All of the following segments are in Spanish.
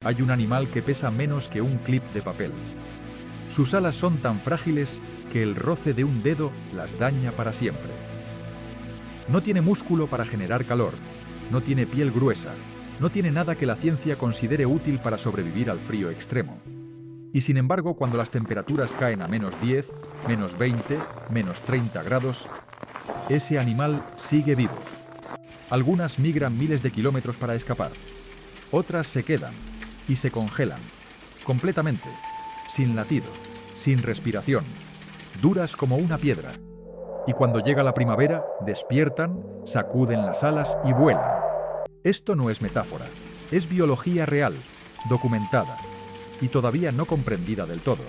Hay un animal que pesa menos que un clip de papel. Sus alas son tan frágiles que el roce de un dedo las daña para siempre. No tiene músculo para generar calor, no tiene piel gruesa, no tiene nada que la ciencia considere útil para sobrevivir al frío extremo. Y sin embargo, cuando las temperaturas caen a -10, -20, -30 grados, ese animal sigue vivo. Algunas migran miles de kilómetros para escapar. Otras se quedan y se congelan, completamente, sin latido, sin respiración, duras como una piedra. Y cuando llega la primavera, despiertan, sacuden las alas y vuelan. Esto no es metáfora, es biología real, documentada y todavía no comprendida del todo.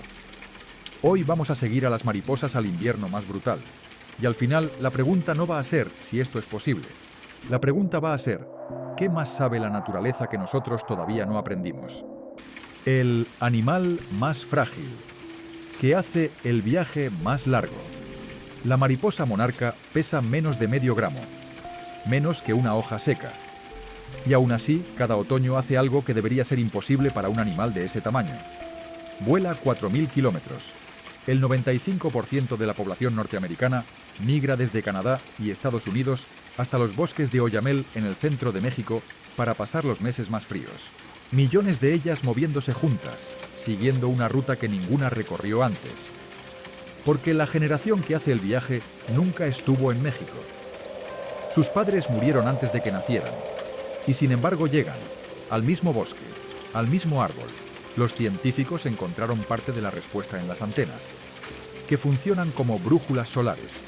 Hoy vamos a seguir a las mariposas al invierno más brutal. Y al final, la pregunta no va a ser si esto es posible. La pregunta va a ser, ¿qué más sabe la naturaleza que nosotros todavía no aprendimos? El animal más frágil, que hace el viaje más largo. La mariposa monarca pesa menos de medio gramo, menos que una hoja seca. Y aún así, cada otoño hace algo que debería ser imposible para un animal de ese tamaño. Vuela 4.000 kilómetros. El 95% de la población norteamericana migra desde Canadá y Estados Unidos hasta los bosques de Oyamel en el centro de México para pasar los meses más fríos. Millones de ellas moviéndose juntas, siguiendo una ruta que ninguna recorrió antes. Porque la generación que hace el viaje nunca estuvo en México. Sus padres murieron antes de que nacieran. Y sin embargo llegan, al mismo bosque, al mismo árbol. Los científicos encontraron parte de la respuesta en las antenas, que funcionan como brújulas solares.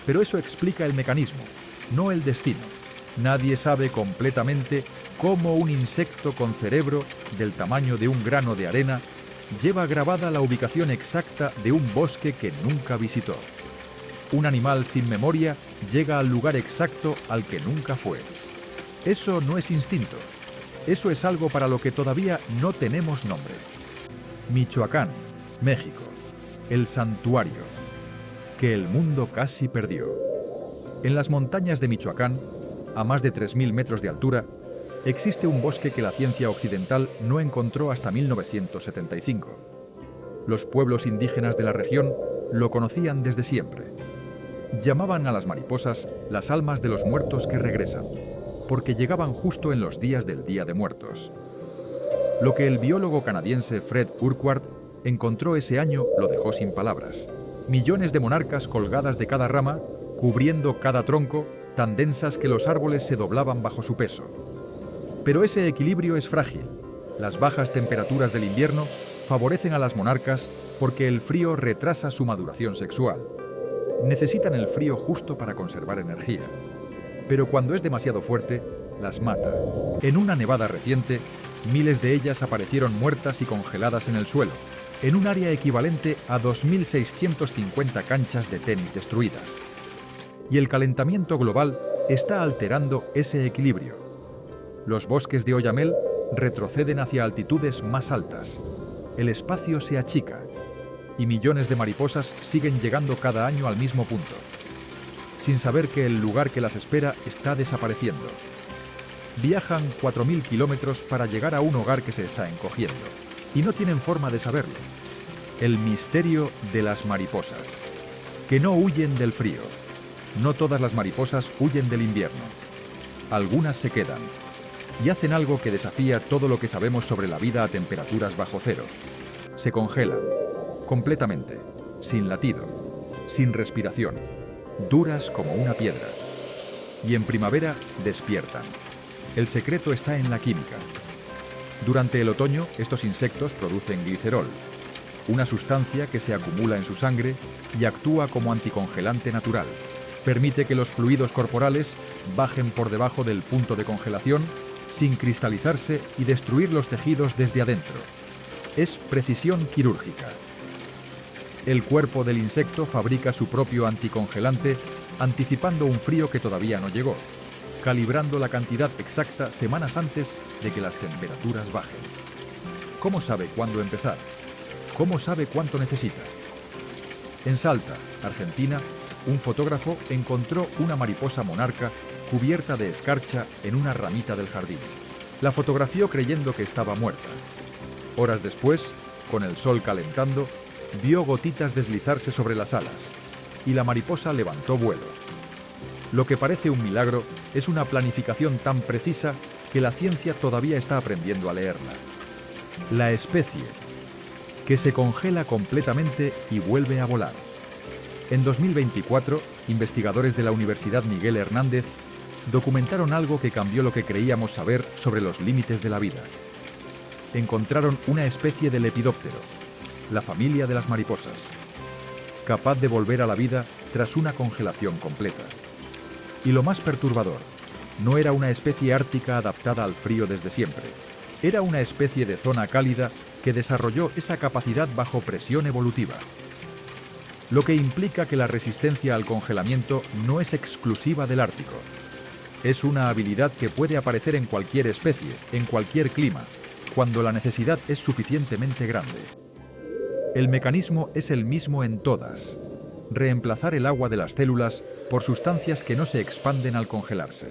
Pero eso explica el mecanismo, no el destino. Nadie sabe completamente cómo un insecto con cerebro del tamaño de un grano de arena lleva grabada la ubicación exacta de un bosque que nunca visitó. Un animal sin memoria llega al lugar exacto al que nunca fue. Eso no es instinto. Eso es algo para lo que todavía no tenemos nombre. Michoacán, México. El santuario que el mundo casi perdió. En las montañas de Michoacán, a más de 3.000 metros de altura, existe un bosque que la ciencia occidental no encontró hasta 1975. Los pueblos indígenas de la región lo conocían desde siempre. Llamaban a las mariposas las almas de los muertos que regresan, porque llegaban justo en los días del Día de Muertos. Lo que el biólogo canadiense Fred Urquhart encontró ese año lo dejó sin palabras. Millones de monarcas colgadas de cada rama, cubriendo cada tronco, tan densas que los árboles se doblaban bajo su peso. Pero ese equilibrio es frágil. Las bajas temperaturas del invierno favorecen a las monarcas porque el frío retrasa su maduración sexual. Necesitan el frío justo para conservar energía. Pero cuando es demasiado fuerte, las mata. En una nevada reciente, miles de ellas aparecieron muertas y congeladas en el suelo, en un área equivalente a 2.650 canchas de tenis destruidas. Y el calentamiento global está alterando ese equilibrio. Los bosques de Oyamel retroceden hacia altitudes más altas. El espacio se achica y millones de mariposas siguen llegando cada año al mismo punto, sin saber que el lugar que las espera está desapareciendo. Viajan 4.000 kilómetros para llegar a un hogar que se está encogiendo, y no tienen forma de saberlo. El misterio de las mariposas, que no huyen del frío. No todas las mariposas huyen del invierno. Algunas se quedan, y hacen algo que desafía todo lo que sabemos sobre la vida a temperaturas bajo cero. Se congelan, completamente, sin latido, sin respiración, duras como una piedra. Y en primavera despiertan. El secreto está en la química. Durante el otoño, estos insectos producen glicerol, una sustancia que se acumula en su sangre y actúa como anticongelante natural. Permite que los fluidos corporales bajen por debajo del punto de congelación sin cristalizarse y destruir los tejidos desde adentro. Es precisión quirúrgica. El cuerpo del insecto fabrica su propio anticongelante anticipando un frío que todavía no llegó, calibrando la cantidad exacta semanas antes de que las temperaturas bajen. ¿Cómo sabe cuándo empezar? ¿Cómo sabe cuánto necesita? En Salta, Argentina, un fotógrafo encontró una mariposa monarca cubierta de escarcha en una ramita del jardín. La fotografió creyendo que estaba muerta. Horas después, con el sol calentando, vio gotitas deslizarse sobre las alas y la mariposa levantó vuelo. Lo que parece un milagro es una planificación tan precisa que la ciencia todavía está aprendiendo a leerla. La especie, que se congela completamente y vuelve a volar. En 2024, investigadores de la Universidad Miguel Hernández documentaron algo que cambió lo que creíamos saber sobre los límites de la vida. Encontraron una especie de lepidóptero, la familia de las mariposas, capaz de volver a la vida tras una congelación completa. Y lo más perturbador, no era una especie ártica adaptada al frío desde siempre. Era una especie de zona cálida que desarrolló esa capacidad bajo presión evolutiva. Lo que implica que la resistencia al congelamiento no es exclusiva del Ártico. Es una habilidad que puede aparecer en cualquier especie, en cualquier clima, cuando la necesidad es suficientemente grande. El mecanismo es el mismo en todas: reemplazar el agua de las células por sustancias que no se expanden al congelarse.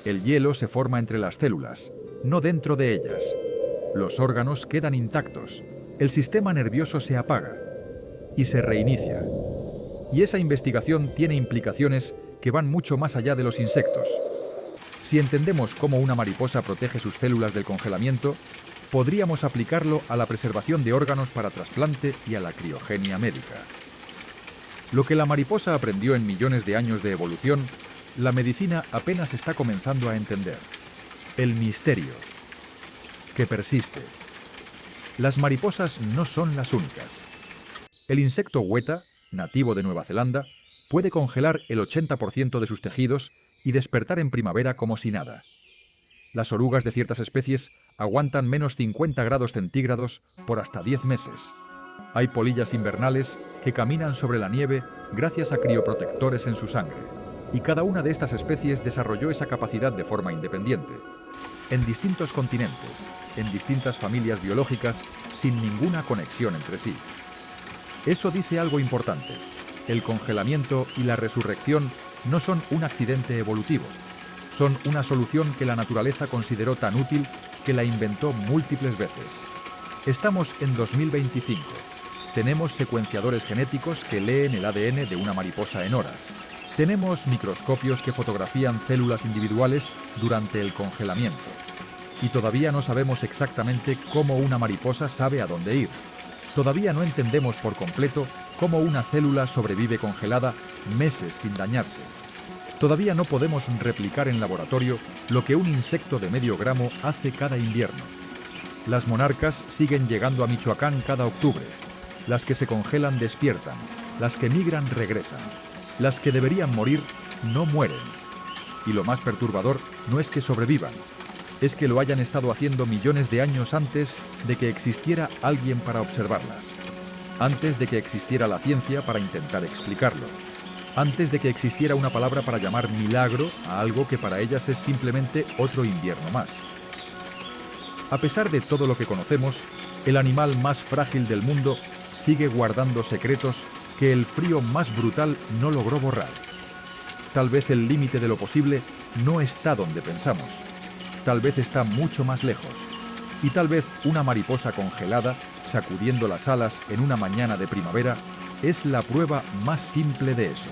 El hielo se forma entre las células, no dentro de ellas. Los órganos quedan intactos, el sistema nervioso se apaga y se reinicia. Y esa investigación tiene implicaciones que van mucho más allá de los insectos. Si entendemos cómo una mariposa protege sus células del congelamiento, podríamos aplicarlo a la preservación de órganos para trasplante y a la criogenia médica. Lo que la mariposa aprendió en millones de años de evolución, la medicina apenas está comenzando a entender. El misterio, que persiste. Las mariposas no son las únicas. El insecto hueta, nativo de Nueva Zelanda, puede congelar el 80% de sus tejidos y despertar en primavera como si nada. Las orugas de ciertas especies aguantan menos 50 grados centígrados por hasta 10 meses. Hay polillas invernales que caminan sobre la nieve gracias a crioprotectores en su sangre. Y cada una de estas especies desarrolló esa capacidad de forma independiente, en distintos continentes, en distintas familias biológicas, sin ninguna conexión entre sí. Eso dice algo importante. El congelamiento y la resurrección no son un accidente evolutivo. Son una solución que la naturaleza consideró tan útil que la inventó múltiples veces. Estamos en 2025. Tenemos secuenciadores genéticos que leen el ADN de una mariposa en horas. Tenemos microscopios que fotografían células individuales durante el congelamiento. Y todavía no sabemos exactamente cómo una mariposa sabe a dónde ir. Todavía no entendemos por completo cómo una célula sobrevive congelada meses sin dañarse. Todavía no podemos replicar en laboratorio lo que un insecto de medio gramo hace cada invierno. Las monarcas siguen llegando a Michoacán cada octubre. Las que se congelan despiertan. Las que migran regresan. Las que deberían morir no mueren. Y lo más perturbador no es que sobrevivan, es que lo hayan estado haciendo millones de años antes de que existiera alguien para observarlas. Antes de que existiera la ciencia para intentar explicarlo. Antes de que existiera una palabra para llamar milagro a algo que para ellas es simplemente otro invierno más. A pesar de todo lo que conocemos, el animal más frágil del mundo sigue guardando secretos que el frío más brutal no logró borrar. Tal vez el límite de lo posible no está donde pensamos. Tal vez está mucho más lejos. Y tal vez una mariposa congelada, sacudiendo las alas en una mañana de primavera, es la prueba más simple de eso.